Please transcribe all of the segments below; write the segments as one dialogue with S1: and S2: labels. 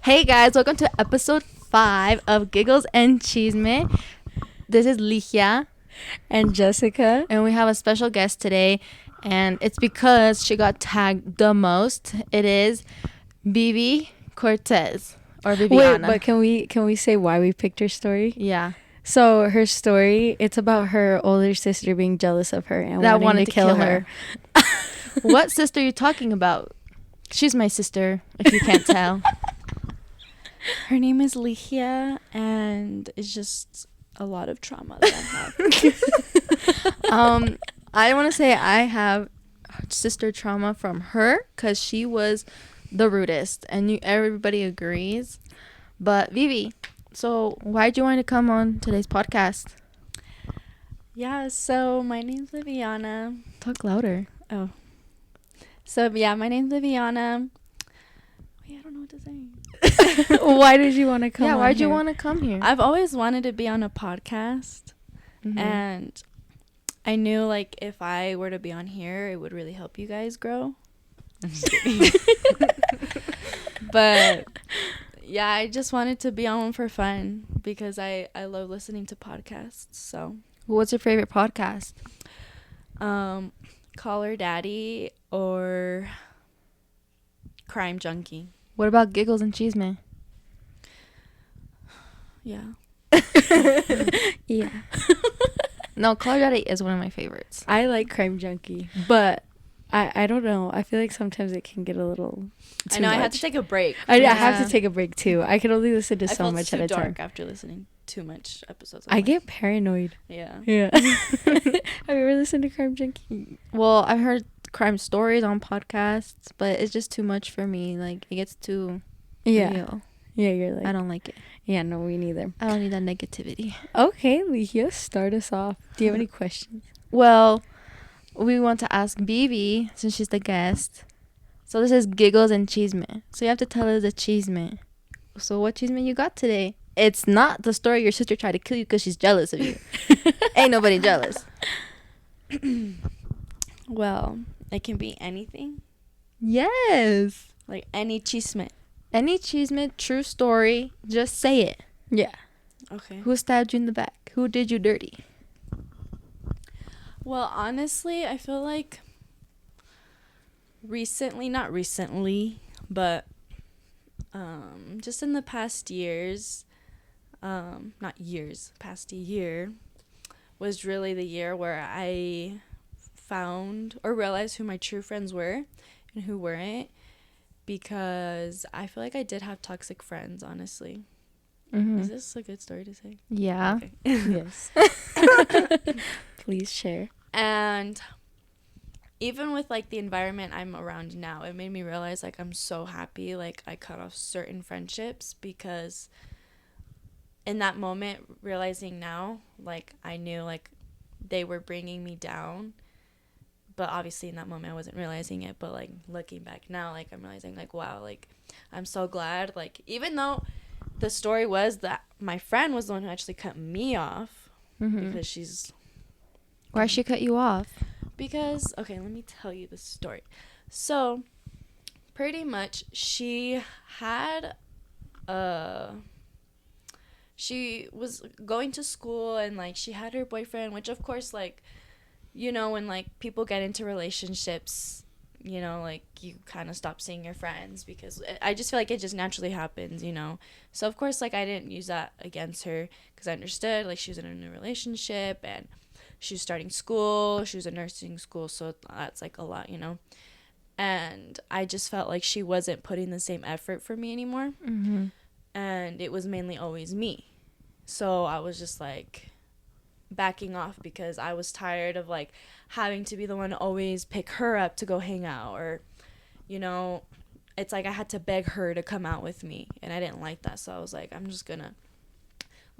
S1: Hey guys, welcome to episode 5 of Giggles and Chisme. This is Ligia
S2: and Jessica,
S1: and we have a special guest today, and it's because she got tagged the most. It is Vivi Cortez or Viviana.
S2: Wait, but can we say why we picked her story?
S1: Yeah.
S2: So her story, it's about her older sister being jealous of her and
S1: That
S2: wanting
S1: wanted
S2: to kill her.
S1: What sister are you talking about? She's my sister, if you can't tell.
S3: Her name is Ligia, and it's just a lot of trauma that I have.
S1: I want to say I have sister trauma from her because she was the rudest, and everybody agrees. But Vivi, so why'd you want to come on today's podcast?
S3: Yeah, so my name's Viviana.
S1: Talk louder.
S3: Oh. So, yeah, my name's Viviana. Wait, I don't know what to say.
S2: Why did you want to come?
S1: Yeah,
S2: on
S1: why'd you
S2: here?
S1: want to come here?
S3: I've always wanted to be on a podcast, and I knew, like, if I were to be on here, it would really help you guys grow. I'm just kidding. But, yeah, I just wanted to be on one for fun because I love listening to podcasts, so.
S1: What's your favorite podcast?
S3: Call Her Daddy or Crime Junkie.
S1: What about Giggles and Chisme?
S3: Yeah.
S2: Yeah.
S1: No, Call Her Daddy is one of my favorites.
S2: I like Crime Junkie, but I don't know. I feel like sometimes it can get a little too
S3: I know
S2: much.
S3: I had to take a break.
S2: I
S1: Yeah.
S2: have to take a break too. I can only listen to
S3: I
S2: so
S3: felt
S2: much
S3: too
S2: at a
S3: dark
S2: time.
S3: after listening too much episodes.
S2: I get paranoid.
S3: Yeah.
S2: Yeah. Have you ever listened to Crime Junkie?
S1: Well, I've heard crime stories on podcasts, but it's just too much for me. Like, it gets too real.
S2: Yeah, you're like,
S1: I don't like it.
S2: yeah, no, me neither.
S1: I don't need that negativity.
S2: Okay, Ligia, start us off. Do you have any questions?
S1: Well, we want to ask Bibi, since she's the guest. So this is Giggles and Chisme. So you have to tell us the chisme. So what chisme you got today? It's not the story your sister tried to kill you because she's jealous of you. Ain't nobody jealous.
S3: Well, it can be anything.
S1: Yes.
S3: Like any chisme.
S1: Any chisme, true story, just say it.
S2: Yeah.
S3: Okay.
S1: Who stabbed you in the back? Who did you dirty?
S3: Well, honestly, I feel like not recently, but just in the past years, past year was really the year where I found or realized who my true friends were and who weren't, because I feel like I did have toxic friends, honestly.
S1: Mm-hmm.
S3: Is this a good story to say?
S1: Yeah.
S3: Okay.
S2: Yes. Please share.
S3: And even with like the environment I'm around now, it made me realize like I'm so happy like I cut off certain friendships, because in that moment, realizing now, like I knew like they were bringing me down, but obviously in that moment I wasn't realizing it. But like looking back now, like I'm realizing like, wow, like I'm so glad, like even though the story was that my friend was the one who actually cut me off, because she's
S1: Why she cut you off?
S3: Because, okay, let me tell you the story. So, pretty much, she was going to school, and, like, she had her boyfriend, which, of course, like, you know, when, like, people get into relationships, you know, like, you kind of stop seeing your friends, because I just feel like it just naturally happens, you know. So, of course, like, I didn't use that against her, because I understood, like, she was in a new relationship, and she was starting school, she was in nursing school, so that's like a lot, you know. And I just felt like she wasn't putting the same effort for me anymore. And it was mainly always me. So I was just like backing off, because I was tired of like having to be the one to always pick her up to go hang out, or, you know, it's like I had to beg her to come out with me, and I didn't like that. So I was like, I'm just gonna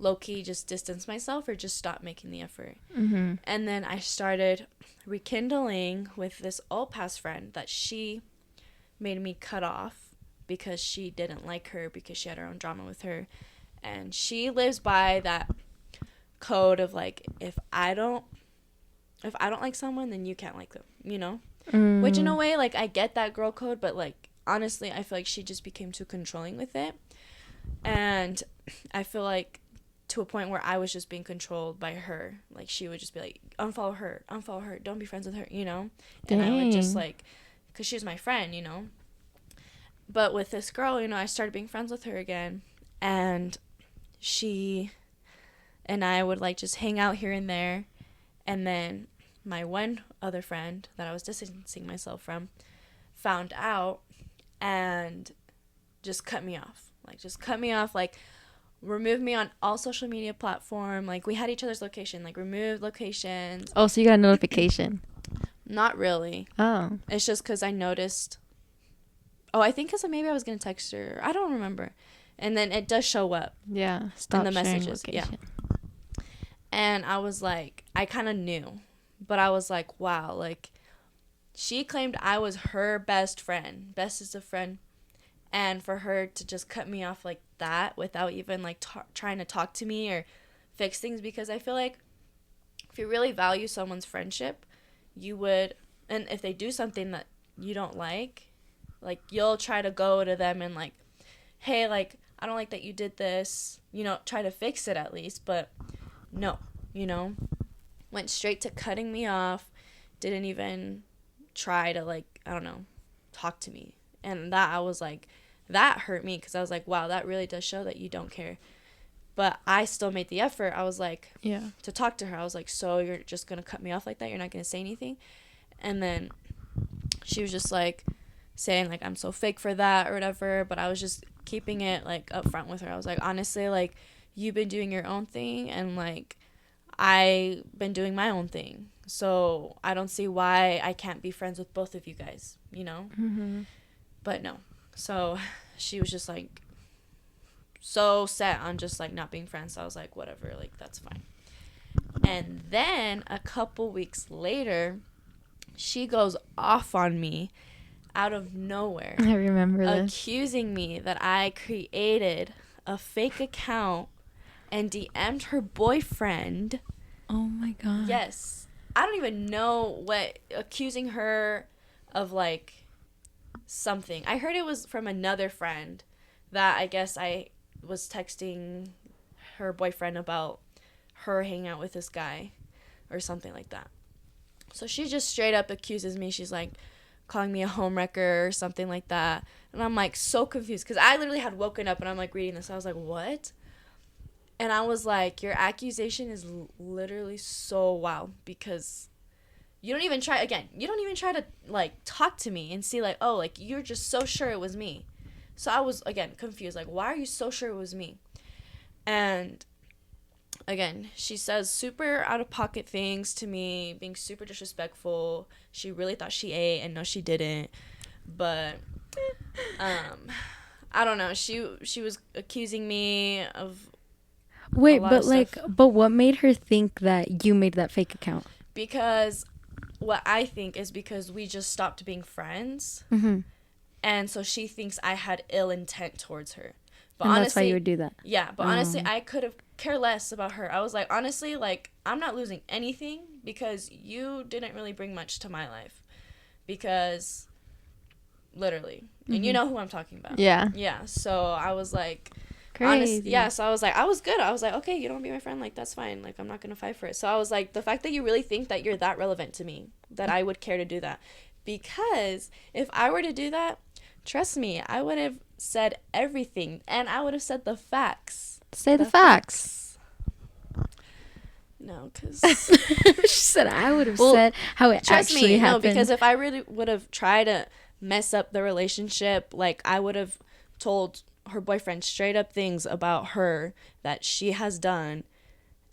S3: low-key just distance myself or just stop making the effort. And then I started rekindling with this old past friend that she made me cut off because she didn't like her, because she had her own drama with her. And she lives by that code of like, if I don't like someone, then you can't like them, you know? Which in a way, like, I get that girl code, but like honestly, I feel like she just became too controlling with it. And I feel like to a point where I was just being controlled by her. Like, she would just be like, unfollow her, don't be friends with her, you know? And I would just,
S1: Dang.
S3: like, because she was my friend, you know? But with this girl, you know, I started being friends with her again. And she and I would, like, just hang out here and there. And then my one other friend that I was distancing myself from found out and just cut me off. Like, removed me on all social media platform. Like, we had each other's location, like, removed locations.
S1: Oh, so you got a notification.
S3: Not really.
S1: Oh.
S3: It's just because I noticed. Oh, I think because maybe I was going to text her. I don't remember. And then it does show up.
S1: Yeah. Stop
S3: the
S1: sharing
S3: messages, yeah.
S1: location.
S3: And I was like, I kind of knew. But I was like, wow, like, she claimed I was her best friend, bestest of friend. And for her to just cut me off like that without even, like, trying to talk to me or fix things. Because I feel like if you really value someone's friendship, you would, and if they do something that you don't like, you'll try to go to them and, like, hey, like, I don't like that you did this, you know, try to fix it at least. But no, you know, went straight to cutting me off, didn't even try to, like, I don't know, talk to me. And that, I was like, that hurt me, because I was like, wow, that really does show that you don't care. But I still made the effort. I was like,
S1: yeah,
S3: to talk to her. I was like, so you're just going to cut me off like that? You're not going to say anything? And then she was just, like, saying, like, I'm so fake for that or whatever. But I was just keeping it, like, up front with her. I was like, honestly, like, you've been doing your own thing, and, like, I've been doing my own thing. So I don't see why I can't be friends with both of you guys, you know?
S1: Mm-hmm.
S3: But no. So she was just, like, so set on just, like, not being friends. So I was like, whatever, like, that's fine. And then a couple weeks later, she goes off on me out of nowhere.
S1: I remember this.
S3: Accusing me that I created a fake account and DM'd her boyfriend.
S2: Oh my god.
S3: Yes. I don't even know what, accusing her of, like, something. I heard it was from another friend that I guess I was texting her boyfriend about her hanging out with this guy or something like that. So she just straight up accuses me. She's like calling me a homewrecker or something like that. And I'm, like, so confused, because I literally had woken up and I'm, like, reading this. I was like, what? And I was like, your accusation is literally so wild, because you don't even try to, like, talk to me and see, like, oh, like, you're just so sure it was me. So I was, again, confused. Like, why are you so sure it was me? And, again, she says super out-of-pocket things to me, being super disrespectful. She really thought she ate, and no, she didn't. But, I don't know. She was accusing me of
S2: Wait,
S3: a lot
S2: but,
S3: of
S2: like,
S3: stuff.
S2: but what made her think that you made that fake account?
S3: Because what I think is because we just stopped being friends.
S2: Mm-hmm.
S3: And so she thinks I had ill intent towards her. But
S2: And
S3: honestly,
S2: that's why you would do that.
S3: Yeah, but honestly, I could have cared less about her. I was like, honestly, like, I'm not losing anything, because you didn't really bring much to my life. Because, literally. Mm-hmm. And you know who I'm talking about.
S1: Yeah.
S3: Yeah, so I was like,
S1: Crazy.
S3: so I was like, I was good. I was like, okay, you don't be my friend, like, that's fine. Like, I'm not going to fight for it. So I was like, the fact that you really think that you're that relevant to me, that I would care to do that. Because if I were to do that, trust me, I would have said everything, and I would have said the facts.
S1: Say the facts.
S3: No, because
S2: She said I would have said how it
S3: trust
S2: actually
S3: me,
S2: happened.
S3: no, because if I really would have tried to mess up the relationship, like, I would have told her boyfriend straight up things about her that she has done,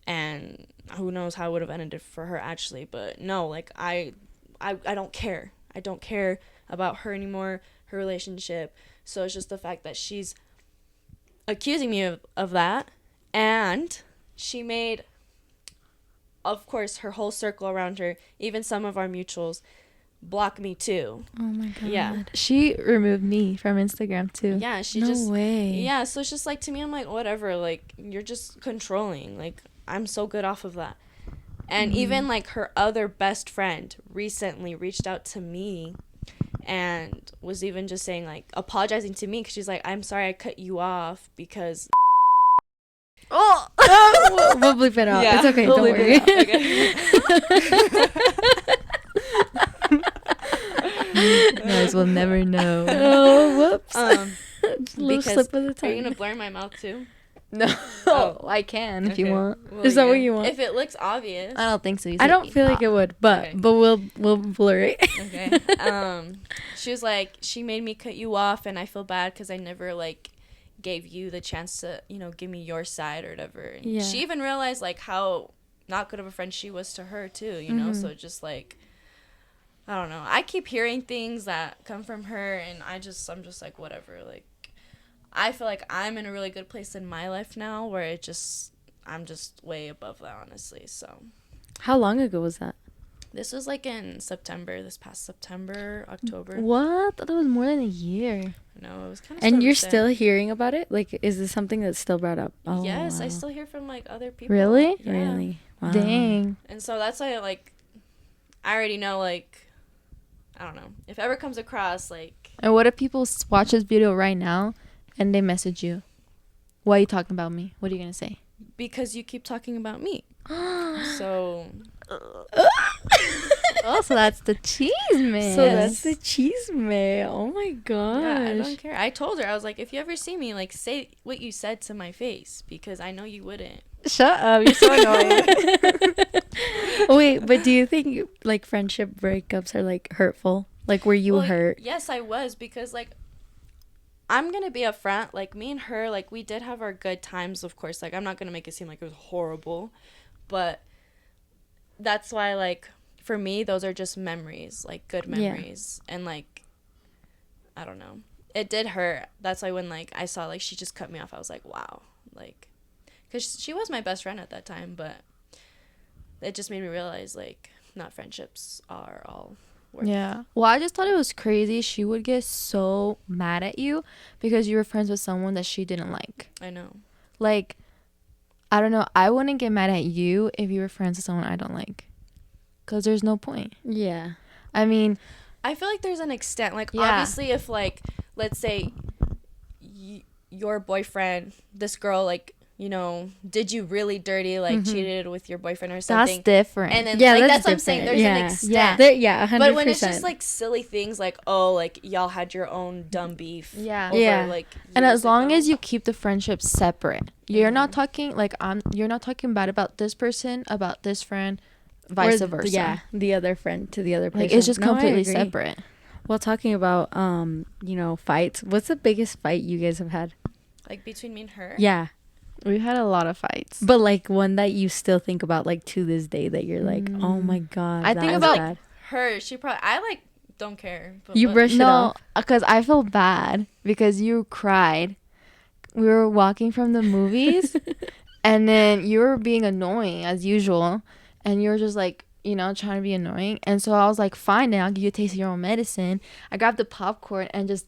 S3: and who knows how it would have ended for her actually. But no, like, I don't care. I don't care about her anymore, her relationship. So it's just the fact that she's accusing me of that, and she made, of course, her whole circle around her, even some of our mutuals, block me too.
S2: Oh my god.
S3: Yeah.
S1: She removed me from Instagram too.
S3: Yeah, she
S2: No
S3: just
S2: way.
S3: Yeah, so it's just like, to me, I'm like, whatever, like, you're just controlling. Like, I'm so good off of that. And even, like, her other best friend recently reached out to me and was even just saying, like, apologizing to me because she's like, I'm sorry I cut you off because
S1: Oh,
S2: We'll bleep it out.
S3: Yeah,
S2: It's okay.
S3: we'll
S2: Don't
S3: bleep
S2: worry.
S3: it
S1: you guys will never know.
S2: Oh, whoops. Little
S3: because
S2: slip of the
S3: are
S2: tongue.
S3: you gonna blur my mouth too?
S1: No,
S3: Oh.
S1: I can if you
S3: Okay.
S1: want.
S3: Well,
S2: Is that what you want?
S3: If it looks obvious.
S1: I don't think so. You
S2: I
S1: said
S2: don't feel like
S1: ah.
S2: it would, but
S3: Okay.
S2: we'll blur it.
S3: Okay. She was like, she made me cut you off, and I feel bad because I never like gave you the chance to, you know, give me your side or whatever. And
S2: Yeah.
S3: she even realized like how not good of a friend she was to her too, you know. So just like, I don't know. I keep hearing things that come from her, and I'm just like, whatever. Like, I feel like I'm in a really good place in my life now, where I'm just way above that, honestly. So.
S2: How long ago was that?
S3: This was like in September, this past September, October.
S1: What? I thought that was more than a year.
S3: No, it was kind of.
S2: And you're still hearing about it? Like, is this something that's still brought up? Oh,
S3: Yes, I
S2: wow.
S3: still hear from like other people.
S1: Really?
S3: Yeah.
S2: Really? Wow.
S1: Dang.
S3: And so that's why like, I already know like, I don't know if ever comes across like.
S1: And what if people watch this video right now and they message you? Why are you talking about me? What are you gonna say?
S3: Because you keep talking about me. So.
S1: Oh, so that's the cheese man.
S2: So that's the chisme. Oh my gosh.
S3: Yeah, I don't care. I told her, I was like, if you ever see me, like, say what you said to my face, because I know you wouldn't.
S1: Shut up. You're so annoying.
S2: Wait, but do you think like friendship breakups are like hurtful? Like, were you hurt?
S3: Yes, I was, because like, I'm gonna be upfront. Like, me and her, like, we did have our good times, of course. Like, I'm not gonna make it seem like it was horrible, but that's why, like, for me, those are just memories, like good memories. Yeah. And like, I don't know, it did hurt. That's why when like I saw like she just cut me off, I was like, wow, like, because she was my best friend at that time, but it just made me realize like not friendships are all worth.
S1: Yeah. Well, I just thought it was crazy. She would get so mad at you because you were friends with someone that she didn't like.
S3: I know.
S1: Like, I don't know. I wouldn't get mad at you if you were friends with someone I don't like. Because there's no point.
S2: Yeah.
S1: I mean,
S3: I feel like there's an extent. Like,
S1: yeah.
S3: Obviously, if, like, let's say your boyfriend, this girl, like, you know, did you really dirty, like, cheated with your boyfriend or something?
S1: That's different.
S3: And then,
S2: yeah,
S3: like,
S2: that's
S3: what I'm saying. There's an extent.
S2: Yeah, 100%.
S3: But when it's just, like, silly things, like, oh, like, y'all had your own dumb beef.
S1: Yeah.
S3: Over, like,
S1: and as long
S3: ago.
S1: as you keep the friendship separate, you're not talking, like, you're not talking bad about this person, about this friend, vice versa.
S2: Yeah, the other friend to the other person.
S1: Like, it's just
S2: No,
S1: completely
S2: I agree.
S1: separate.
S2: Well, talking about, you know, fights, what's the biggest fight you guys have had?
S3: Like, between me and her?
S2: Yeah.
S1: We've had a lot of fights.
S2: But, like, one that you still think about, like, to this day that you're like, oh, my God,
S1: I
S2: that
S1: think
S2: was
S1: about
S2: bad.
S3: Her, she probably, I, like, don't care. But
S2: You brush it
S1: No,
S2: off.
S1: because I feel bad because you cried. We were walking from the movies and then you were being annoying as usual. And you were just like, you know, trying to be annoying. And so I was like, fine, then I'll give you a taste of your own medicine. I grabbed the popcorn and just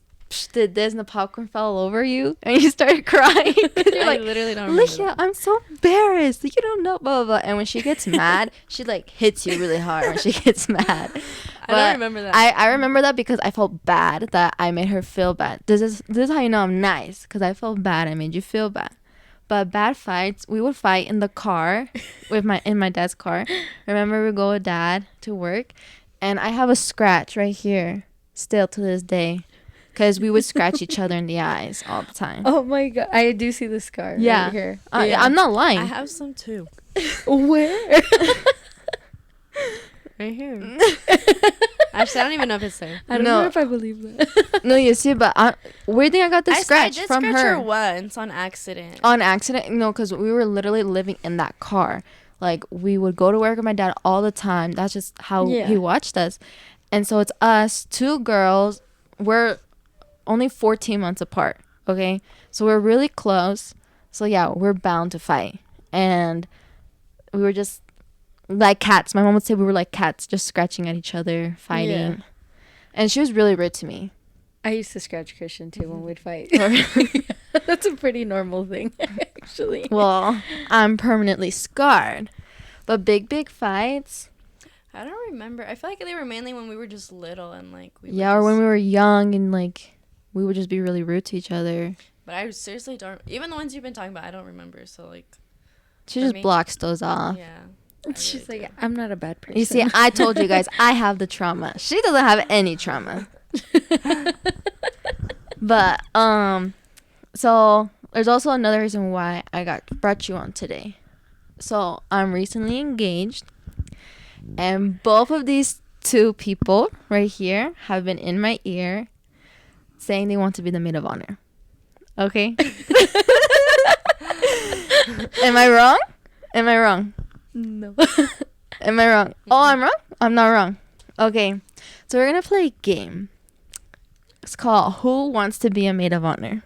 S1: did this and the popcorn fell all over you. And you started crying. You're like,
S3: literally don't remember
S1: Ligia, I'm so embarrassed. You don't know, blah, blah, blah. And when she gets mad, she like hits you really hard when she gets mad.
S3: I don't remember that.
S1: I remember that because I felt bad that I made her feel bad. This is how you know I'm nice, because I felt bad. I made you feel bad. But bad fights, we would fight in the car in my dad's car. Remember, we go with dad to work, and I have a scratch right here still to this day, because we would scratch each other in the eyes all the time.
S2: Oh, my God. I do see the scar right here. Yeah.
S1: I'm not lying.
S3: I have some too.
S2: Where?
S3: Right here. Actually, I don't even know if it's there.
S2: I don't
S1: No.
S2: know if I believe that.
S1: No, you see, but where do you think I got this scratch
S3: I did
S1: from
S3: scratch
S1: her?
S3: her once on accident.
S1: On accident? No, because we were literally living in that car. Like, we would go to work with my dad all the time. That's just how he watched us. And so it's us, two girls. We're only 14 months apart, okay? So we're really close. So, yeah, we're bound to fight. And we were just like cats. My mom would say we were like cats, just scratching at each other, fighting.
S2: Yeah.
S1: And she was really rude to me.
S2: I used to scratch Christian, too, when we'd fight. That's a pretty normal thing, actually.
S1: Well, I'm permanently scarred. But big fights.
S3: I don't remember. I feel like they were mainly when we were just little and like
S1: Yeah, or when we were young and like we would just be really rude to each other.
S3: But I seriously don't. Even the ones you've been talking about, I don't remember. So like,
S1: She just blocks those off.
S3: Yeah.
S2: She's like, I'm not a bad person.
S1: You see, I told you guys, I have the trauma. She doesn't have any trauma. But so there's also another reason why I brought you on today. So I'm recently engaged, and both of these two people right here have been in my ear saying they want to be the maid of honor. Okay. Am I wrong? Am I wrong?
S2: No.
S1: Am I wrong? Oh, I'm wrong? I'm not wrong. Okay. So we're going to play a game. It's called Who Wants to Be a Maid of Honor?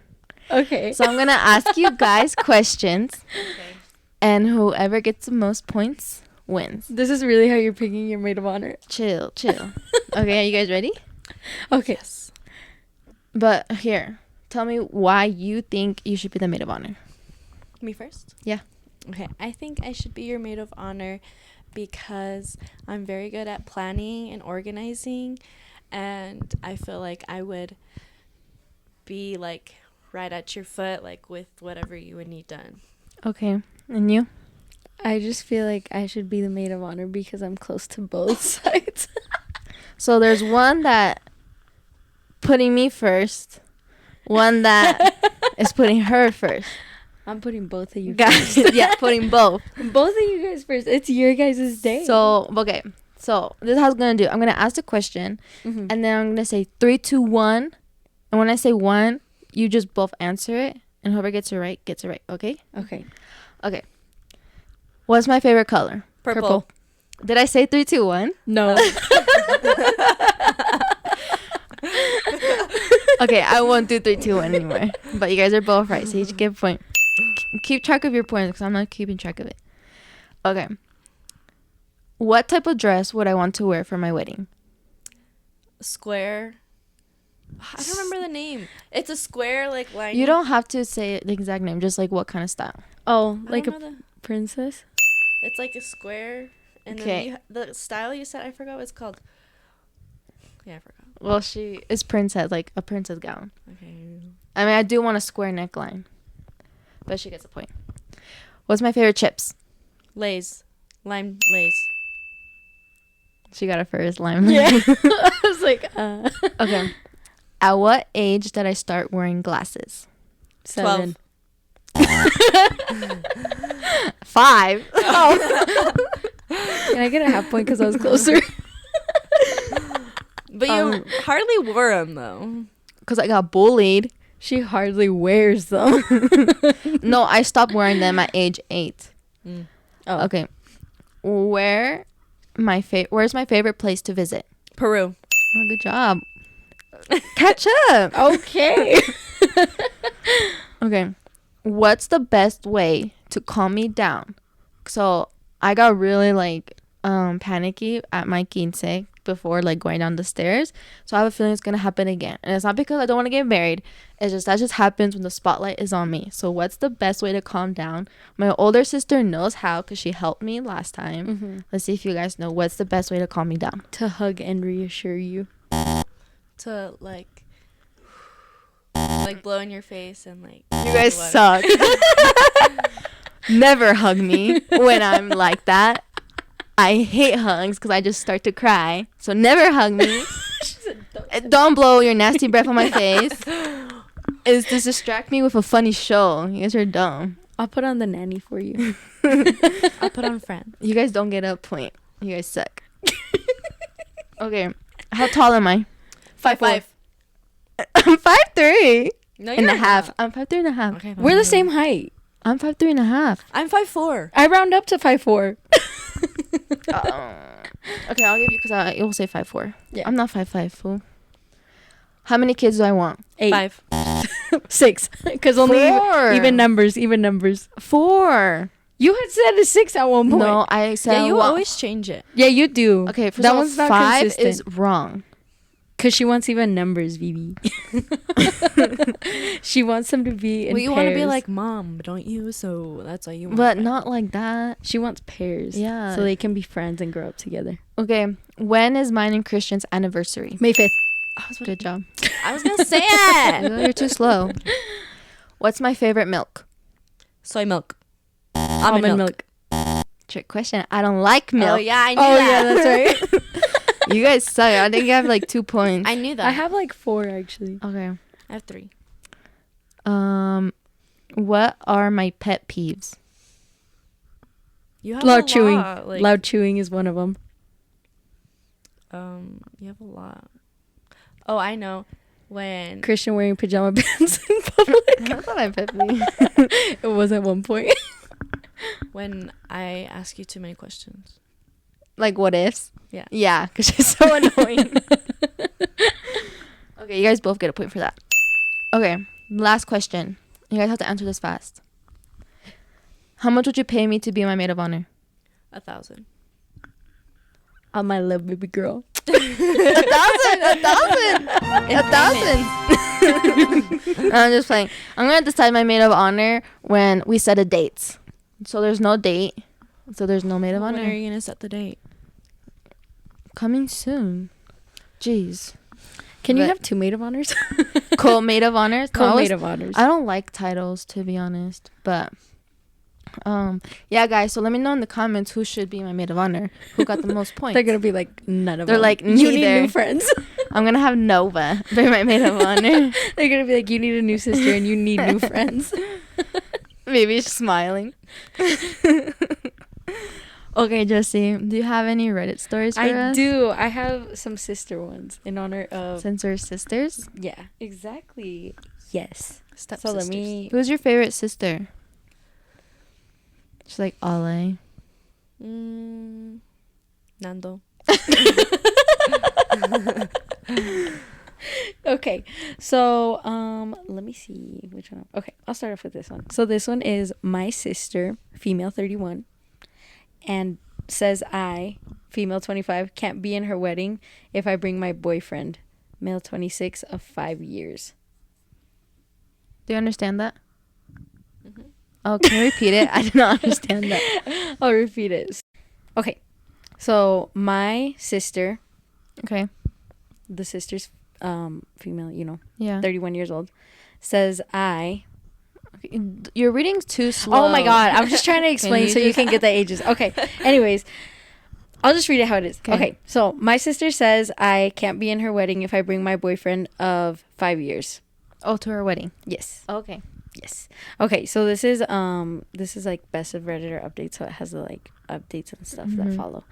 S2: Okay.
S1: So I'm going to ask you guys questions.
S3: Okay.
S1: And whoever gets the most points wins.
S2: This is really how you're picking your maid of honor.
S1: Chill. Okay, are you guys ready?
S2: Okay.
S3: Yes.
S1: But here, tell me why you think you should be the maid of honor.
S3: Me first?
S1: Yeah.
S3: Okay. I think I should be your maid of honor because I'm very good at planning and organizing, and I feel like I would be like right at your foot, like with whatever you would need done.
S1: Okay. And you?
S2: I just feel like I should be the maid of honor because I'm close to both sides.
S1: So there's one that putting me first, one that is putting her first.
S2: I'm putting both of you
S1: Guys,
S2: first.
S1: yeah, putting both.
S2: Both of you guys first. It's your guys' day.
S1: So, okay. So this is how I'm going to do. I'm going to ask the question,
S2: Mhm.
S1: and then I'm going to say 3, 2, 1. And when I say 1, you just both answer it, and whoever gets it right, gets it right. Okay?
S2: Okay.
S1: Okay. What's my favorite color?
S3: Purple.
S1: Did I say 3, 2, 1?
S2: No.
S1: Okay, I won't do 3, 2, 1 anymore. But you guys are both right, so you each get a point. Keep track of your points because I'm not keeping track of it. Okay. What type of dress would I want to wear for my wedding?
S3: Square. I don't remember the name. It's a square like line.
S1: You don't have to say the exact name, just like what kind of style.
S2: Oh,
S3: I
S2: like
S3: don't
S2: a
S3: know
S2: princess?
S3: It's like a square, and
S1: Okay.
S3: then the style you said, I forgot what it's called. Yeah, I forgot.
S1: Well, she is princess, like a princess gown.
S3: Okay.
S1: I mean, I do want a square neckline, but she gets a point. What's my favorite chips?
S3: Lay's. Lime Lay's.
S1: She got it first, lime.
S2: Yeah. I was like,
S1: Okay. At what age did I start wearing glasses?
S2: 7.
S1: 5.
S2: Oh. Can I get a half point because I was closer?
S3: But you hardly wore them though.
S1: Because I got bullied.
S2: She hardly wears them.
S1: No, I stopped wearing them at age 8.
S2: Oh.
S1: Okay. Where's my favorite place to visit?
S3: Peru.
S1: Oh, good job. Catch up.
S2: Okay.
S1: Okay. What's the best way to calm me down? So I got really like panicky at my quince before like going down the stairs. So I have a feeling it's gonna happen again. And it's not because I don't want to get married. It's just that just happens when the spotlight is on me. So what's the best way to calm down? My older sister knows how because she helped me last time.
S2: Mm-hmm.
S1: Let's see if you guys know what's the best way to calm me down.
S2: To hug and reassure you.
S3: To like blow in your face and like.
S1: You guys
S3: what?
S1: suck. Never hug me when I'm like that. I hate hugs because I just start to cry. So never hug me. Don't blow your nasty breath on my face. It's to distract me with a funny show. You guys are dumb.
S2: I'll put on the nanny for you.
S3: I'll put on Friends.
S1: You guys don't get a point. You guys suck. Okay. How tall am I?
S3: 5'5".
S1: I'm 5'3"
S3: No,
S1: and a
S3: you're
S1: half.
S3: not.
S1: I'm 5'3" and a half.
S3: Okay,
S2: We're the same height.
S1: I'm 5'3" and a half.
S3: I'm 5'4".
S2: I round up to 5'4".
S1: Okay, I'll give you because you'll say 5'4".
S2: Yeah.
S1: I'm not 5'5", fool. How many kids do I want?
S2: 8.
S3: 5.
S2: 6. Because only
S1: 4.
S2: even numbers.
S1: 4.
S2: You had said a 6 at one point.
S1: No, I said
S3: Yeah, you
S1: I want-
S3: always change it.
S2: Yeah, you do.
S1: Okay, first
S2: that
S1: of all,
S2: one's not
S1: 5
S2: consistent.
S1: is wrong.
S2: Because she wants even numbers, Vivi. She wants them to be in
S3: Well, you
S2: pairs.
S3: want to be like mom, don't you? So that's why you want
S1: But
S3: that.
S1: not like that.
S2: She wants pairs.
S1: Yeah.
S2: So they can be friends and grow up together.
S1: Okay. When is mine and Christian's anniversary?
S2: May 5th.
S1: Good job.
S3: I was gonna say it.
S1: You're too slow. What's my favorite milk?
S3: Soy milk.
S2: Almond milk.
S1: Trick question. I don't like milk.
S3: Oh yeah, I knew
S2: Oh,
S3: that.
S2: yeah, that's right.
S1: You guys suck. I think I have like 2 points.
S3: I knew that.
S2: I have like 4, actually.
S1: Okay.
S3: I have 3.
S1: What are my pet peeves?
S3: You have
S2: Loud
S3: a
S2: chewing.
S3: lot. Like,
S2: Loud chewing is one of them.
S3: You have a lot. Oh, I know. When
S2: Christian wearing pajama pants in public.
S1: That's not my pet peeve.
S2: It was at one point.
S3: when I ask you too many questions.
S1: Like what ifs?
S3: Yeah.
S1: Yeah, because she's so annoying. Okay, you guys both get a point for that. Okay, last question. You guys have to answer this fast. How much would you pay me to be my maid of honor?
S3: 1,000.
S2: On my love, baby girl.
S1: 1,000. I'm just playing. I'm gonna decide my maid of honor when we set a date. So there's no date. So there's no maid of
S3: When
S1: honor.
S3: are you gonna set the date?
S1: Coming soon. Jeez.
S2: Can you
S1: But-
S2: have 2 maid of honors?
S1: Co-maid of honors? No, I
S2: Co-maid
S1: was-
S2: of honors.
S1: I don't like titles, to be honest, but yeah, guys, so let me know in the comments who should be my maid of honor, who got the most points.
S2: They're gonna be like, none of
S1: They're
S2: them.
S1: like,
S2: you need
S1: neither.
S2: new friends.
S1: I'm gonna have Nova be my maid of honor.
S2: They're gonna be like, you need a new sister and you need new friends.
S1: Maybe she's smiling. Okay, Jessie, do you have any Reddit stories for
S2: I
S1: us?
S2: do. I have some sister ones in honor of.
S1: Since we're sisters.
S2: Yeah, exactly. Yes.
S3: Step
S2: So let
S3: sisters.
S2: me.
S1: Who's your favorite sister? She's like Ale.
S3: Nando.
S2: Okay, so let me see which one. Okay, I'll start off with this one. So this one is my sister, female 31, and says I, female 25, can't be in her wedding if I bring my boyfriend, male 26 of 5 years.
S1: Do you understand that? Oh, can you repeat it? I did not understand that.
S2: I'll repeat it. Okay, so my sister,
S1: Okay.
S2: the sister's female,
S1: Yeah.
S2: 31 years old, says I.
S1: You're reading too slow.
S2: Oh my god, I'm just trying to explain
S1: you
S2: so you
S1: just-
S2: can get the ages. Okay. Anyways, I'll just read it how it is. Okay. So my sister says I can't be in her wedding if I bring my boyfriend of 5 years.
S1: Oh, to her wedding.
S2: Yes.
S1: Okay.
S2: Yes. Okay, so this is like best of Redditor updates, so it has the like updates and stuff that follow.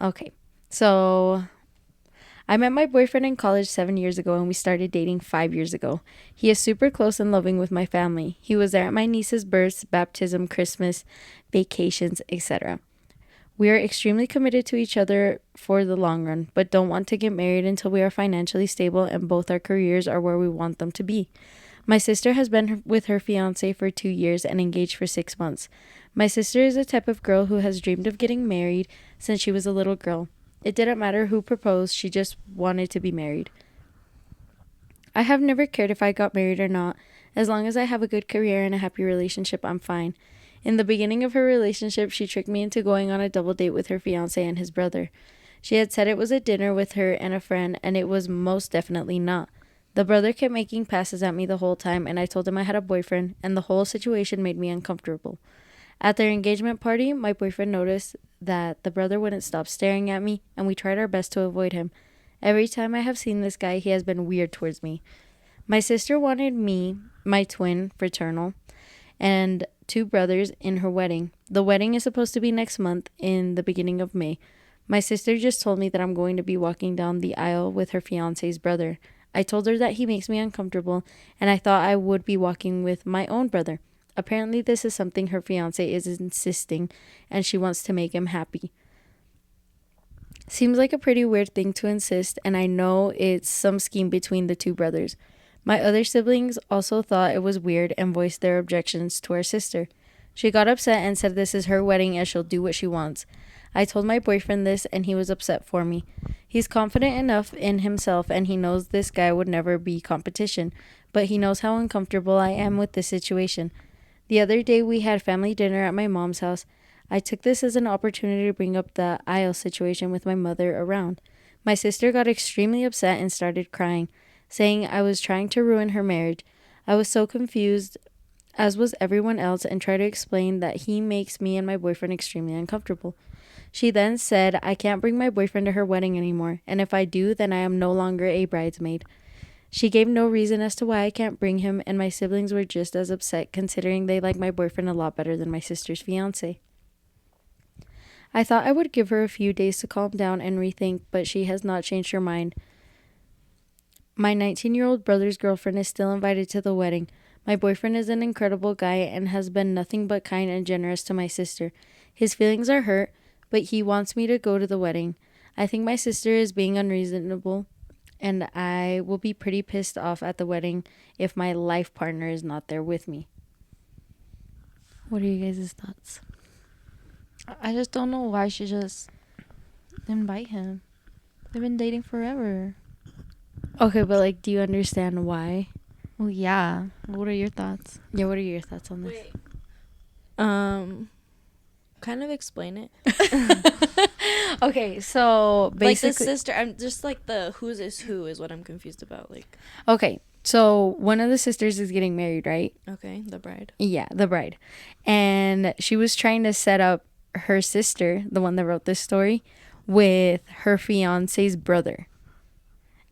S2: Okay. So I met my boyfriend in college 7 years ago and we started dating 5 years ago. He is super close and loving with my family. He was there at my niece's births, baptism, Christmas, vacations, etc. We are extremely committed to each other for the long run, but don't want to get married until we are financially stable and both our careers are where we want them to be. My sister has been with her fiancé for 2 years and engaged for 6 months. My sister is the type of girl who has dreamed of getting married since she was a little girl. It didn't matter who proposed, she just wanted to be married. I have never cared if I got married or not. As long as I have a good career and a happy relationship, I'm fine. In the beginning of her relationship, she tricked me into going on a double date with her fiancé and his brother. She had said it was a dinner with her and a friend, and it was most definitely not. The brother kept making passes at me the whole time, and I told him I had a boyfriend, and the whole situation made me uncomfortable. At their engagement party, my boyfriend noticed that the brother wouldn't stop staring at me, and we tried our best to avoid him. Every time I have seen this guy, he has been weird towards me. My sister wanted me, my twin, fraternal, and 2 brothers in her wedding. The wedding is supposed to be next month in the beginning of May. My sister just told me that I'm going to be walking down the aisle with her fiance's brother. I told her that he makes me uncomfortable, and I thought I would be walking with my own brother. Apparently, this is something her fiancé is insisting, and she wants to make him happy. Seems like a pretty weird thing to insist, and I know it's some scheme between the 2 brothers. My other siblings also thought it was weird and voiced their objections to our sister. She got upset and said this is her wedding and she'll do what she wants. I told my boyfriend this and he was upset for me. He's confident enough in himself and he knows this guy would never be competition, but he knows how uncomfortable I am with this situation. The other day we had family dinner at my mom's house. I took this as an opportunity to bring up the aisle situation with my mother around. My sister got extremely upset and started crying, saying I was trying to ruin her marriage. I was so confused, as was everyone else, and tried to explain that he makes me and my boyfriend extremely uncomfortable. She then said I can't bring my boyfriend to her wedding anymore, and if I do, then I am no longer a bridesmaid. She gave no reason as to why I can't bring him, and my siblings were just as upset considering they like my boyfriend a lot better than my sister's fiance. I thought I would give her a few days to calm down and rethink, but she has not changed her mind. My 19-year-old brother's girlfriend is still invited to the wedding. My boyfriend is an incredible guy and has been nothing but kind and generous to my sister. His feelings are hurt, but he wants me to go to the wedding. I think my sister is being unreasonable, and I will be pretty pissed off at the wedding if my life partner is not there with me. What are you guys' thoughts?
S1: I just don't know why she just didn't invite him. They've been dating forever.
S2: Okay, but like, do you understand why?
S1: Well, yeah. What are your thoughts?
S2: Yeah, what are your thoughts on this?
S3: Wait. Kind of explain it.
S2: Okay, so basically,
S3: Like the sister, I'm just like the whose is who is what I'm confused about. Like,
S2: okay, so one of the sisters is getting married, right?
S3: okay, the bride.
S2: Yeah, the bride. And she was trying to set up her sister, the one that wrote this story, with her fiance's brother.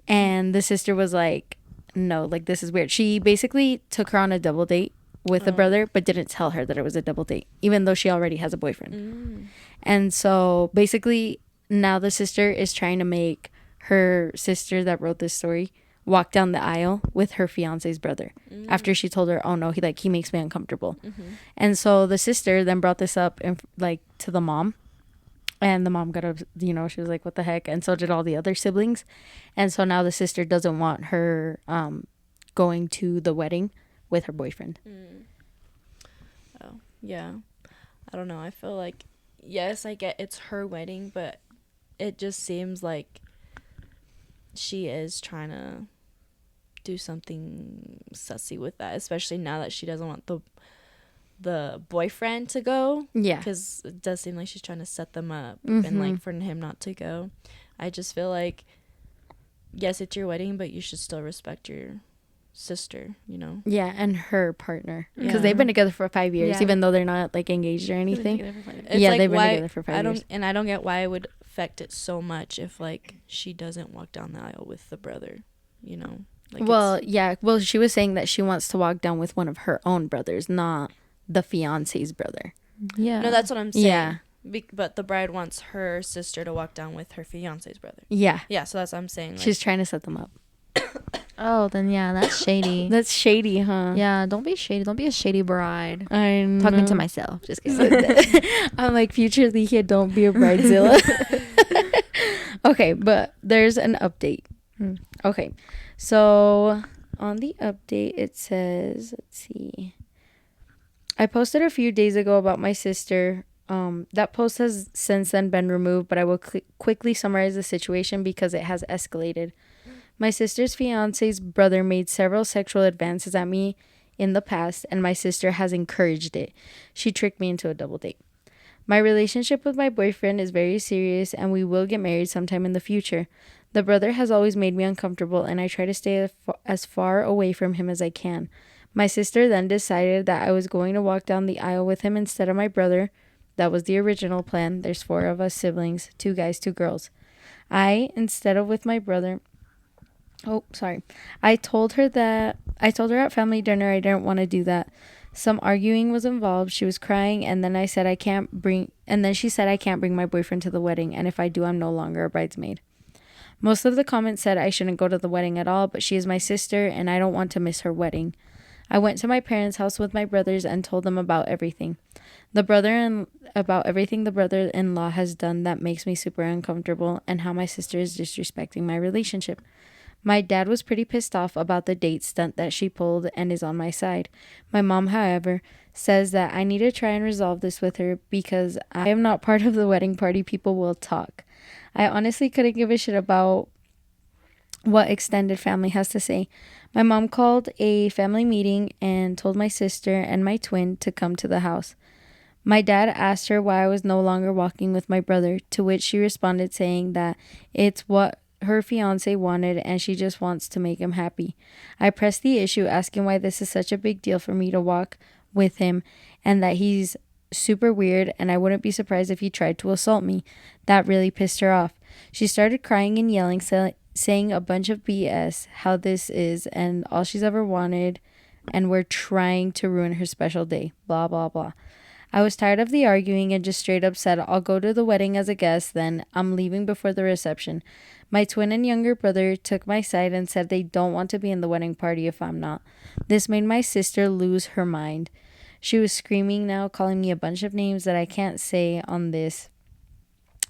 S2: And the sister was like, no, like, this is weird. She basically took her on a double date with the brother, but didn't tell her that it was a double date, even though she already has a boyfriend. And so basically now the sister is trying to make her sister that wrote this story walk down the aisle with her fiance's brother after she told her, oh no, he makes me uncomfortable. And so the sister then brought this up and like to the mom, and the mom got up, she was like, what the heck? And so did all the other siblings. And so now the sister doesn't want her going to the wedding with her boyfriend.
S3: Oh, yeah. I don't know. I feel like, yes, I get it's her wedding, but it just seems like she is trying to do something sussy with that, especially now that she doesn't want the boyfriend to go.
S2: Yeah.
S3: Because it does seem like she's trying to set them up
S2: Mm-hmm.
S3: and, like, for him not to go. I just feel like, yes, it's your wedding, but you should still respect your sister,
S2: Yeah, and her partner, because
S3: Yeah.
S2: they've been together for 5 years,
S1: Yeah.
S2: even though they're not like engaged or anything.
S3: It's
S2: Yeah,
S3: like,
S2: they've been
S3: why,
S2: together for 5 years.
S3: I don't get why it would affect it so much if, like, she doesn't walk down the aisle with the brother, Like,
S2: Well, yeah. Well, she was saying that she wants to walk down with one of her own brothers, not the fiance's brother.
S1: Yeah.
S3: no, that's what I'm saying.
S2: Yeah.
S3: But the bride wants her sister to walk down with her fiance's brother.
S2: Yeah.
S3: Yeah, so that's what I'm saying. Like,
S2: She's trying to set them up.
S1: Oh, then yeah, that's shady.
S2: That's shady, huh?
S1: Yeah, don't be shady. Don't be a shady bride.
S2: I'm
S1: Talking to myself. Just kidding.
S2: I'm like, future Ligia, don't be a bridezilla. Okay, but there's an update. Okay, so on the update, it says, let's see. I posted a few days ago about my sister. That post has since then been removed, but I will quickly summarize the situation because it has escalated. My sister's fiance's brother made several sexual advances at me in the past, and my sister has encouraged it. She tricked me into a double date. My relationship with my boyfriend is very serious, and we will get married sometime in the future. The brother has always made me uncomfortable, and I try to stay as far away from him as I can. My sister then decided that I was going to walk down the aisle with him instead of my brother. That was the original plan. There's 4 of us siblings, 2 guys, 2 girls. Instead of with my brother... Oh, sorry. I told her at family dinner I didn't want to do that. Some arguing was involved. She was crying, and then she said I can't bring my boyfriend to the wedding, and if I do, I'm no longer a bridesmaid. Most of the comments said I shouldn't go to the wedding at all, but she is my sister, and I don't want to miss her wedding. I went to my parents' house with my brothers and told them about everything. The brother-in-law has done that makes me super uncomfortable, and how my sister is disrespecting my relationship. My dad was pretty pissed off about the date stunt that she pulled and is on my side. My mom, however, says that I need to try and resolve this with her because I am not part of the wedding party. People will talk. I honestly couldn't give a shit about what extended family has to say. My mom called a family meeting and told my sister and my twin to come to the house. My dad asked her why I was no longer walking with my brother, to which she responded saying that it's what her fiance wanted and she just wants to make him happy. I pressed the issue, asking why this is such a big deal for me to walk with him and that he's super weird and I wouldn't be surprised if he tried to assault me. That really pissed her off. She started crying and yelling, saying a bunch of BS, how this is and all she's ever wanted, and we're trying to ruin her special day, blah, blah, blah. I was tired of the arguing and just straight up said, I'll go to the wedding as a guest, then I'm leaving before the reception. My twin and younger brother took my side and said they don't want to be in the wedding party if I'm not. This made my sister lose her mind. She was screaming now, calling me a bunch of names that I can't say on this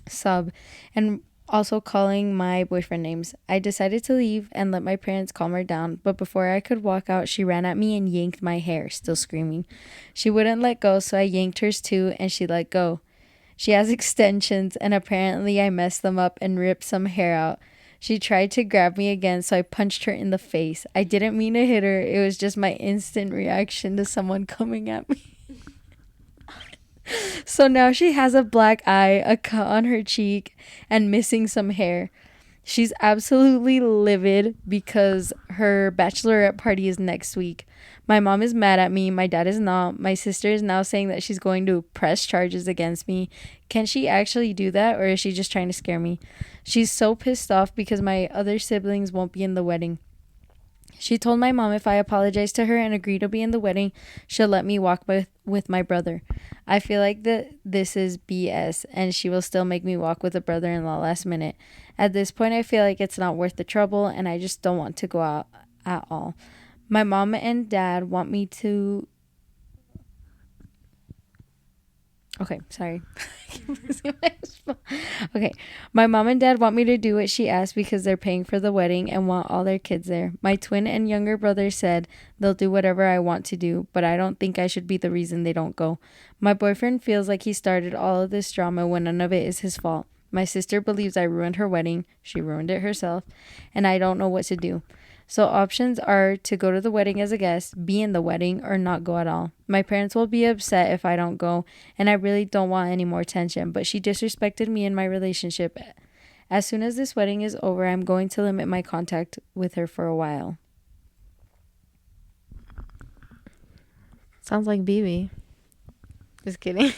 S2: sub, and also calling my boyfriend names. I decided to leave and let my parents calm her down, but before I could walk out, she ran at me and yanked my hair, still screaming. She wouldn't let go, so I yanked hers too, and she let go. She has extensions, and apparently I messed them up and ripped some hair out. She tried to grab me again, so I punched her in the face. I didn't mean to hit her. It was just my instant reaction to someone coming at me. So now she has a black eye, a cut on her cheek, and missing some hair. She's absolutely livid because her bachelorette party is next week. My mom is mad at me. My dad is not. My sister is now saying that she's going to press charges against me. Can she actually do that, or is she just trying to scare me? She's so pissed off because my other siblings won't be in the wedding. She told my mom if I apologize to her and agree to be in the wedding, she'll let me walk with my brother. I feel like this is BS, and she will still make me walk with a brother-in-law last minute. At this point, I feel like it's not worth the trouble, and I just don't want to go out at all. My mom and dad want me to... Okay, sorry. Okay, my mom and dad want me to do what she asked because they're paying for the wedding and want all their kids there. My twin and younger brother said they'll do whatever I want to do, but I don't think I should be the reason they don't go. My boyfriend feels like he started all of this drama when none of it is his fault. My sister believes I ruined her wedding. She ruined it herself, and I don't know what to do. So options are to go to the wedding as a guest, be in the wedding, or not go at all. My parents will be upset if I don't go, and I really don't want any more tension, but she disrespected me in my relationship. As soon as this wedding is over, I'm going to limit my contact with her for a while.
S1: Sounds like BB. Just kidding.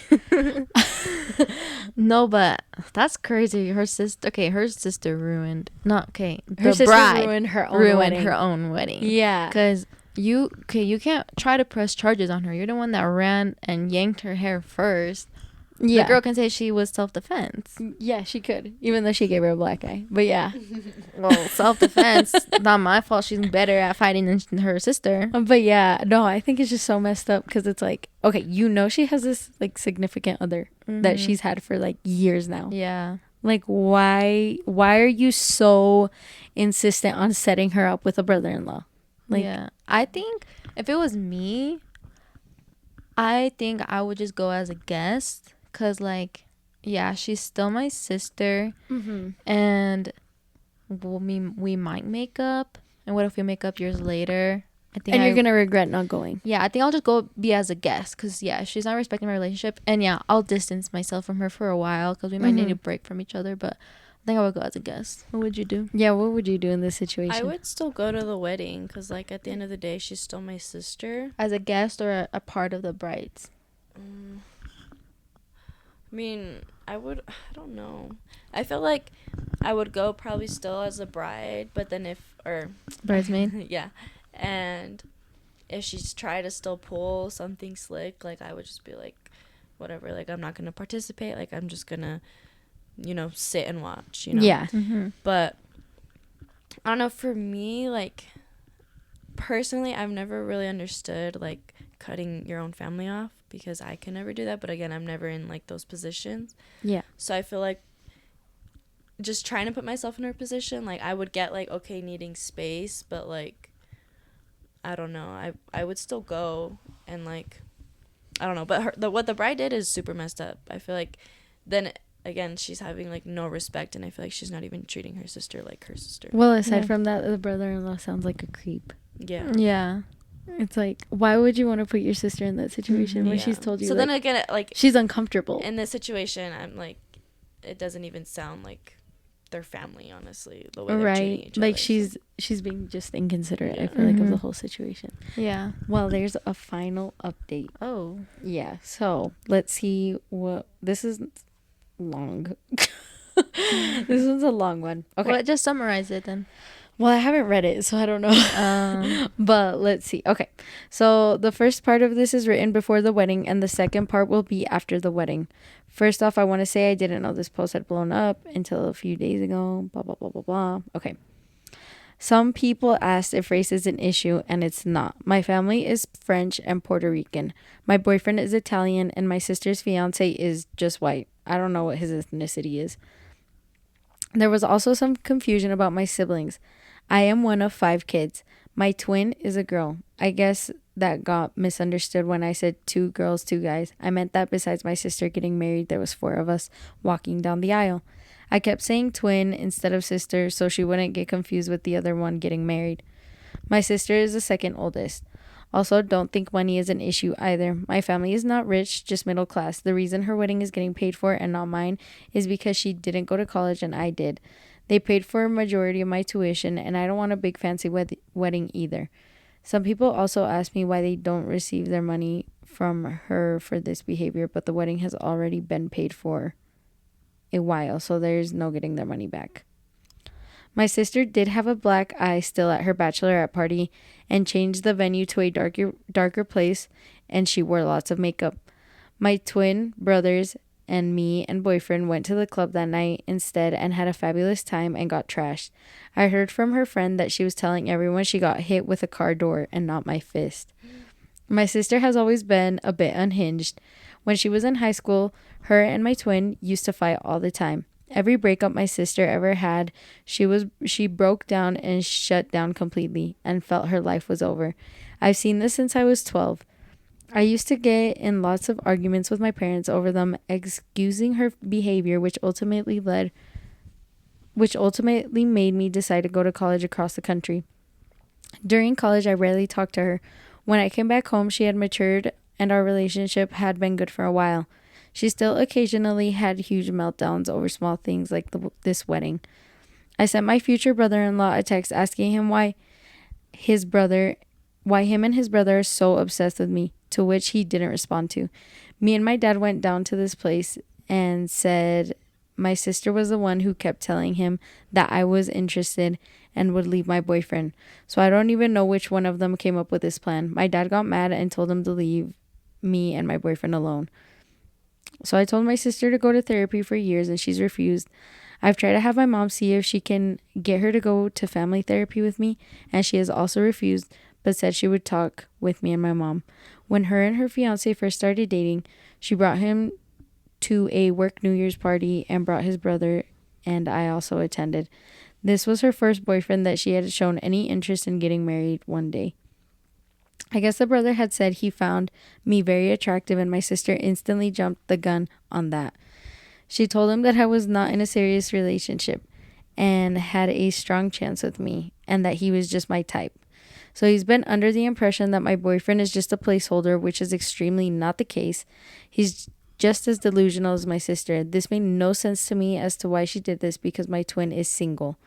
S1: No, but that's crazy. Her sister ruined. Not okay.
S2: Her sister ruined her own wedding. Yeah.
S1: Because you can't try to press charges on her. You're the one that ran and yanked her hair first. Yeah. The girl can say she was self-defense.
S2: Yeah, she could. Even though she gave her a black eye. But yeah.
S1: Well, self-defense, not my fault. She's better at fighting than her sister.
S2: But yeah, no, I think it's just so messed up because it's like, okay, she has this like significant other that she's had for like years now.
S1: Yeah.
S2: Like, why are you so insistent on setting her up with a brother-in-law? Like,
S1: yeah. I think if it was me, I think I would just go as a guest. Because, like, yeah, she's still my sister. Mm-hmm. And we might make up. And what if we make up years later?
S2: And you're going to regret not going.
S1: Yeah, I think I'll just go be as a guest. Because, yeah, she's not respecting my relationship. And, yeah, I'll distance myself from her for a while. Because we might need a break from each other. But I think I would go as a guest. What would you do?
S2: Yeah, what would you do in this situation?
S3: I would still go to the wedding. Because, like, at the end of the day, she's still my sister.
S1: As a guest or a part of the brides?
S3: I mean, I don't know. I feel like I would go probably still as a bride, but then
S1: bridesmaid?
S3: Yeah. And if she's trying to still pull something slick, like, I would just be like, whatever, like, I'm not going to participate. Like, I'm just going to, sit and watch,
S2: Yeah.
S1: Mm-hmm.
S3: But, I don't know, for me, like, personally, I've never really understood, like, cutting your own family off. Because I can never do that. But again, I'm never in, like, those positions.
S2: Yeah.
S3: So I feel like just trying to put myself in her position, like, I would get, like, okay, needing space. But, like, I don't know. I would still go and, like, I don't know, but what the bride did is super messed up. I feel like then again she's having like no respect, and I feel like she's not even treating her sister like her sister.
S2: Well, aside
S1: Yeah.
S2: from that, the brother-in-law sounds like a creep.
S3: Yeah.
S1: Yeah.
S2: It's like, why would you want to put your sister in that situation when
S3: Yeah.
S2: she's told you?
S3: So
S2: like,
S3: then again, like
S2: she's uncomfortable.
S3: in this situation, I'm like, it doesn't even sound like their family, honestly, the way they're treating
S2: Right,
S3: each
S2: like
S3: other.
S2: she's being just inconsiderate. I
S3: Yeah.
S2: feel like of the
S1: Mhm.
S2: whole situation.
S1: Yeah.
S2: Well, there's a final update.
S1: Oh.
S2: Yeah, so let's see what this is. Long. This one's a long one. Okay.
S1: Well, just summarize it then.
S2: Well, I haven't read it, so I don't know. But let's see. Okay. So the first part of this is written before the wedding, and the second part will be after the wedding. First off, I want to say I didn't know this post had blown up until a few days ago. Blah, blah, blah, blah, blah. Okay. Some people asked if race is an issue, and it's not. My family is French and Puerto Rican. My boyfriend is Italian, and my sister's fiance is just white. I don't know what his ethnicity is. There was also some confusion about my siblings. I am one of 5 kids. My twin is a girl. I guess that got misunderstood when I said 2 girls, 2 guys. I meant that besides my sister getting married, there was 4 of us walking down the aisle. I kept saying twin instead of sister so she wouldn't get confused with the other one getting married. My sister is the second oldest. Also, don't think money is an issue either. My family is not rich, just middle class. The reason her wedding is getting paid for and not mine is because she didn't go to college and I did. They paid for a majority of my tuition, and I don't want a big fancy wedding either. Some people also ask me why they don't receive their money from her for this behavior, but the wedding has already been paid for a while, so there's no getting their money back. My sister did have a black eye still at her bachelorette party and changed the venue to a darker place, and she wore lots of makeup. My twin brothers and me and boyfriend went to the club that night instead and had a fabulous time and got trashed. I heard from her friend that she was telling everyone she got hit with a car door and not my fist. My sister has always been a bit unhinged. When she was in high school, her and my twin used to fight all the time. Every breakup my sister ever had, she broke down and shut down completely and felt her life was over. I've seen this since I was 12. I used to get in lots of arguments with my parents over them excusing her behavior, which ultimately made me decide to go to college across the country. During college, I rarely talked to her. When I came back home, she had matured and our relationship had been good for a while. She still occasionally had huge meltdowns over small things like this wedding. I sent my future brother-in-law a text asking him why him and his brother are so obsessed with me, to which he didn't respond to. Me and my dad went down to this place and said my sister was the one who kept telling him that I was interested and would leave my boyfriend. So I don't even know which one of them came up with this plan. My dad got mad and told him to leave me and my boyfriend alone. So I told my sister to go to therapy for years and she's refused. I've tried to have my mom see if she can get her to go to family therapy with me, and she has also refused, but said she would talk with me and my mom. When her and her fiance first started dating, she brought him to a work New Year's party and brought his brother, and I also attended. This was her first boyfriend that she had shown any interest in getting married one day. I guess the brother had said he found me very attractive, and my sister instantly jumped the gun on that. She told him that I was not in a serious relationship and had a strong chance with me, and that he was just my type. So he's been under the impression that my boyfriend is just a placeholder, which is extremely not the case. He's just as delusional as my sister. This made no sense to me as to why she did this, because my twin is single.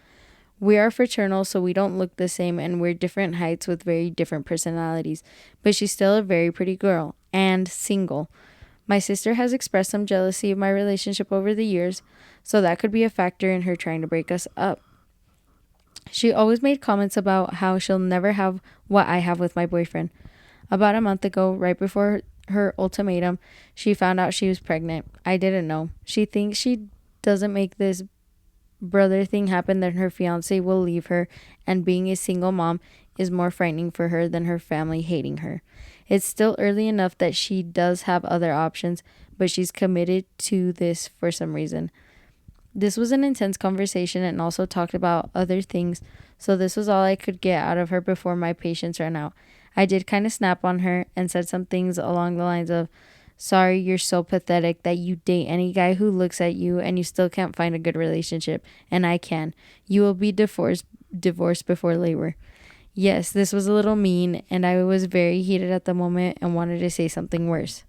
S2: We are fraternal, so we don't look the same, and we're different heights with very different personalities. But she's still a very pretty girl and single. My sister has expressed some jealousy of my relationship over the years, so that could be a factor in her trying to break us up. She always made comments about how she'll never have what I have with my boyfriend. About a month ago, right before her ultimatum, she found out she was pregnant. I didn't know. She thinks she doesn't make this brother thing happen, then her fiance will leave her, and being a single mom is more frightening for her than her family hating her. It's still early enough that she does have other options, but she's committed to this for some reason. This was an intense conversation and also talked about other things, so this was all I could get out of her before my patience ran out. I did kind of snap on her and said some things along the lines of, sorry, you're so pathetic that you date any guy who looks at you and you still can't find a good relationship, and I can. You will be divorced before labor. Yes, this was a little mean, and I was very heated at the moment and wanted to say something worse.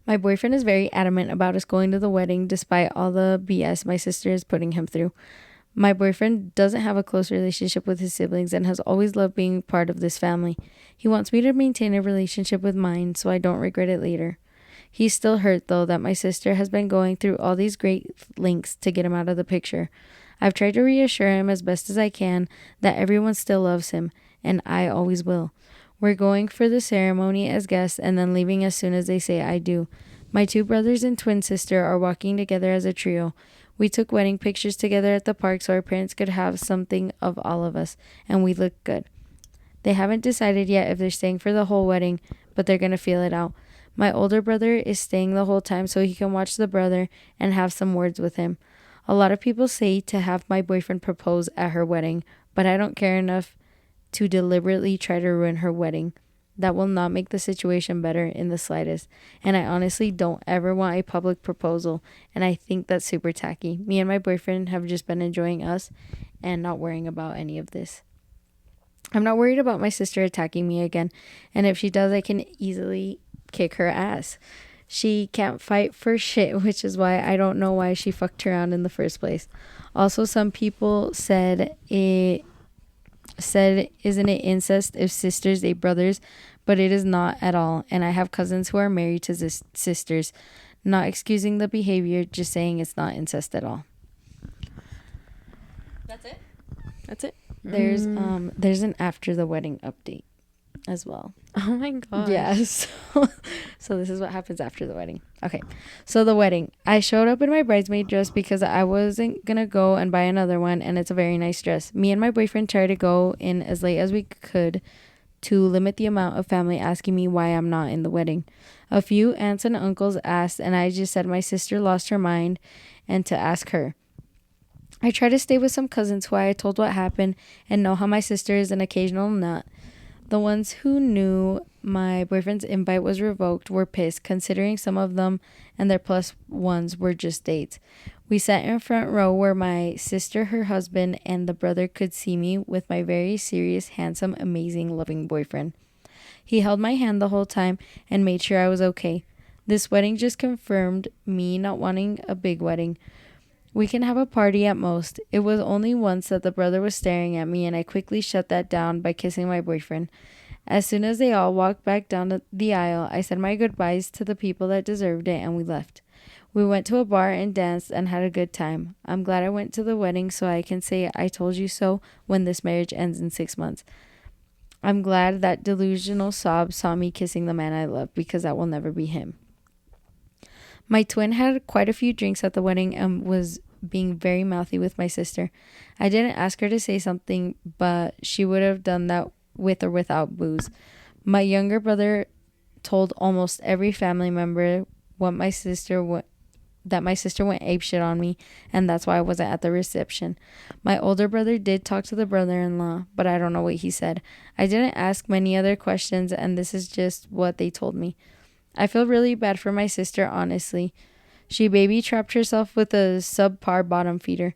S2: My boyfriend is very adamant about us going to the wedding despite all the BS my sister is putting him through. My boyfriend doesn't have a close relationship with his siblings and has always loved being part of this family. He wants me to maintain a relationship with mine so I don't regret it later. He's still hurt, though, that my sister has been going through all these great lengths to get him out of the picture. I've tried to reassure him as best as I can that everyone still loves him, and I always will. We're going for the ceremony as guests and then leaving as soon as they say I do. My two brothers and twin sister are walking together as a trio. We took wedding pictures together at the park so our parents could have something of all of us, and we look good. They haven't decided yet if they're staying for the whole wedding, but they're going to feel it out. My older brother is staying the whole time so he can watch the brother and have some words with him. A lot of people say to have my boyfriend propose at her wedding, but I don't care enough to deliberately try to ruin her wedding. That will not make the situation better in the slightest, and I honestly don't ever want a public proposal, and I think that's super tacky. Me and my boyfriend have just been enjoying us and not worrying about any of this. I'm not worried about my sister attacking me again, and if she does, I can easily kick her ass. She can't fight for shit, which is why I don't know why she fucked around in the first place. Also, some people said, isn't it incest if sisters date brothers? But it is not at all, and I have cousins who are married to sisters. Not excusing the behavior, just saying it's not incest at all.
S3: That's it? That's it?
S2: There's an after the wedding update as well.
S1: Oh my god.
S2: Yes. So this is what happens after the wedding. Okay. So the wedding. I showed up in my bridesmaid dress because I wasn't going to go and buy another one, and it's a very nice dress. Me and my boyfriend tried to go in as late as we could to limit the amount of family asking me why I'm not in the wedding. A few aunts and uncles asked, and I just said my sister lost her mind and to ask her. I tried to stay with some cousins who I told what happened and know how my sister is an occasional nut. The ones who knew my boyfriend's invite was revoked were pissed, considering some of them and their plus ones were just dates. We sat in front row where my sister, her husband, and the brother could see me with my very serious, handsome, amazing, loving boyfriend. He held my hand the whole time and made sure I was okay. This wedding just confirmed me not wanting a big wedding. We can have a party at most. It was only once that the brother was staring at me, and I quickly shut that down by kissing my boyfriend. As soon as they all walked back down the aisle, I said my goodbyes to the people that deserved it, and we left. We went to a bar and danced and had a good time. I'm glad I went to the wedding so I can say I told you so when this marriage ends in 6 months. I'm glad that delusional sob saw me kissing the man I love, because that will never be him. My twin had quite a few drinks at the wedding and was being very mouthy with my sister. I didn't ask her to say something, but she would have done that with or without booze. My younger brother told almost every family member that my sister went apeshit on me, and that's why I wasn't at the reception. My older brother did talk to the brother-in-law, but I don't know what he said. I didn't ask many other questions, and this is just what they told me. I feel really bad for my sister, honestly. She baby trapped herself with a subpar bottom feeder.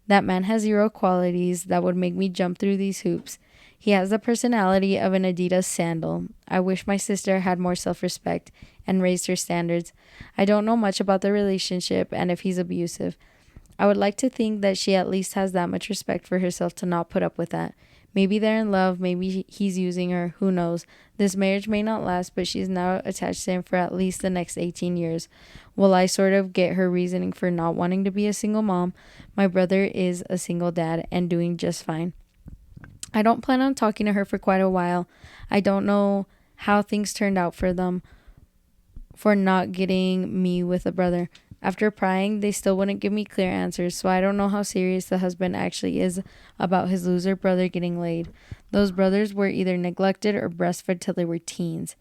S2: That man has 0 qualities that would make me jump through these hoops. He has the personality of an Adidas sandal. I wish my sister had more self-respect and raised her standards. I don't know much about the relationship and if he's abusive. I would like to think that she at least has that much respect for herself to not put up with that. Maybe they're in love, maybe he's using her, who knows. This marriage may not last, but she's now attached to him for at least the next 18 years. Will I sort of get her reasoning for not wanting to be a single mom? My brother is a single dad and doing just fine. I don't plan on talking to her for quite a while. I don't know how things turned out for them for not getting me with a brother. After prying, they still wouldn't give me clear answers, so I don't know how serious the husband actually is about his loser brother getting laid. Those brothers were either neglected or breastfed till they were teens.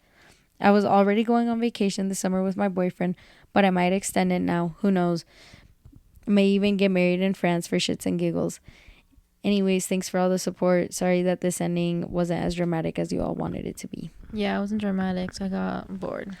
S2: I was already going on vacation this summer with my boyfriend, but I might extend it now. Who knows? May even get married in France for shits and giggles. Anyways, thanks for all the support. Sorry that this ending wasn't as dramatic as you all wanted it to be.
S1: Yeah, it wasn't dramatic, so I got bored.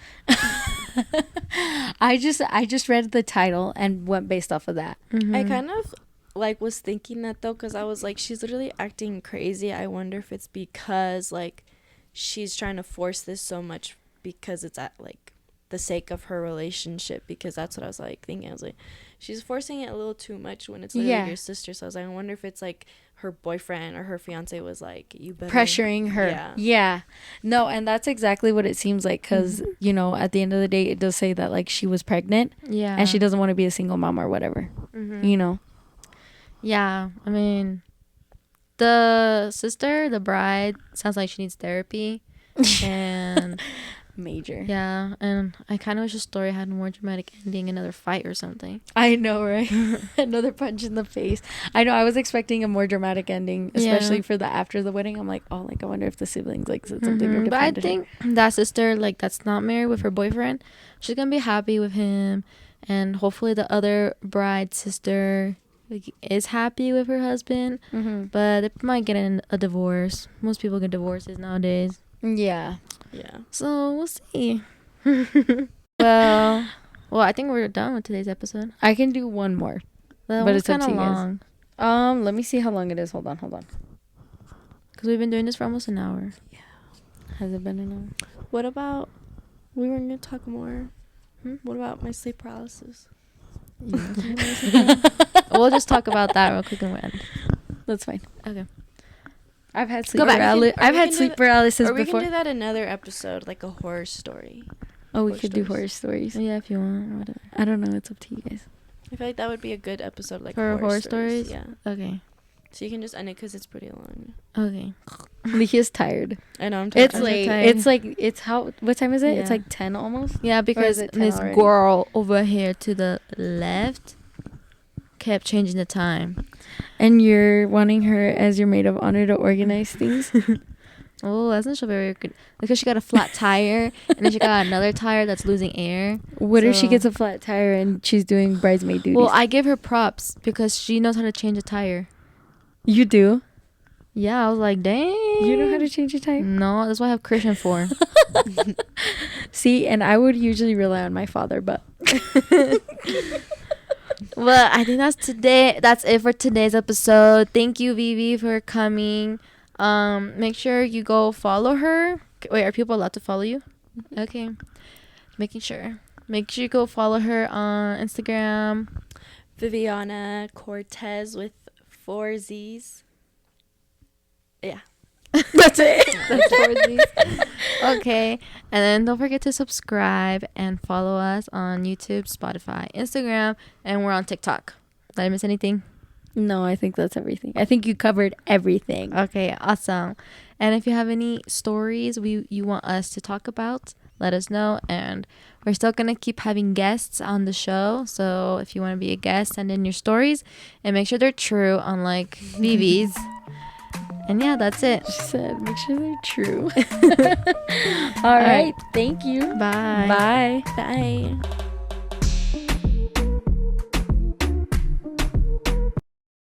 S2: I just read the title and went based off of that.
S1: Mm-hmm.
S3: I kind of like was thinking that though, because I was like, she's literally acting crazy. I wonder if it's because like she's trying to force this so much because it's at like the sake of her relationship, because that's what I was like thinking. I was like, she's forcing it a little too much when it's literally your sister. So I was like, I wonder if it's like her boyfriend or her fiance was like, you better
S2: pressuring her. Yeah. No, and that's exactly what it seems like, because you know, at the end of the day, it does say that like she was pregnant, and she doesn't want to be a single mom or whatever. You know.
S1: Yeah, I mean, the sister, the bride, sounds like she needs therapy, and
S2: major.
S1: Yeah, and I kind of wish the story had a more dramatic ending, another fight or something.
S2: I know, right? Another punch in the face. I know. I was expecting a more dramatic ending, especially for the after the wedding. I'm like, oh, like I wonder if the siblings like said something or
S1: But I think that sister, like that's not married with her boyfriend, she's gonna be happy with him, and hopefully the other bride sister like is happy with her husband. But they might get a divorce. Most people get divorces nowadays.
S2: Yeah.
S1: So we'll see. well, I think we're done with today's episode.
S2: I can do one more,
S1: but it's kind of long.
S2: Let me see how long it is. Hold on.
S1: Because we've been doing this for almost an hour.
S2: Yeah. Has it been an hour?
S3: What about, we were going to talk more. What about my sleep paralysis?
S1: We'll just talk about that real quick and we'll end.
S2: That's fine.
S1: Okay.
S2: I've had sleep paralysis. I've had sleep paralysis before.
S3: Or we can do that another episode, like a horror story.
S2: Oh, we could do horror stories.
S1: Yeah, if you want. Whatever.
S2: I don't know. It's up to you guys.
S3: I feel like that would be a good episode, like
S1: for horror stories.
S3: Yeah.
S1: Okay.
S3: So you can just end it because it's pretty long.
S1: Okay.
S2: Ligia's tired.
S3: I know. I'm tired.
S2: It's late. It's like what time is it?
S1: Yeah.
S2: It's like 10 almost.
S1: Yeah, because this girl over here to the left kept changing the time.
S2: And you're wanting her as your maid of honor to organize things.
S1: Oh, that's not so very good. Because she got a flat tire, and then she got another tire that's losing air.
S2: What if she gets a flat tire and she's doing bridesmaid duties?
S1: Well, I give her props because she knows how to change a tire.
S2: You do?
S1: Yeah, I was like, dang.
S2: You know how to change a tire?
S1: No, that's what I have Christian for.
S2: See, and I would usually rely on my father, but...
S1: Well, I think that's it for today's episode. Thank you, Vivi, for coming. Make sure you go follow her. Wait, are people allowed to follow you? Okay. Make sure you go follow her on Instagram.
S3: Viviana Cortez with 4 Z's. Yeah.
S2: That's it.
S1: That's 4 Z's. Okay. And then don't forget to subscribe and follow us on YouTube, Spotify, Instagram, and we're on TikTok. Did I miss anything?
S2: No, I think that's everything. I think you covered everything.
S1: Okay, awesome. And if you have any stories you want us to talk about, let us know. And we're still going to keep having guests on the show. So if you want to be a guest, send in your stories and make sure they're true, unlike Vivi's. And yeah, that's it.
S2: She said, make sure they're true. All right. Thank you.
S1: Bye.
S2: Bye.
S3: Bye.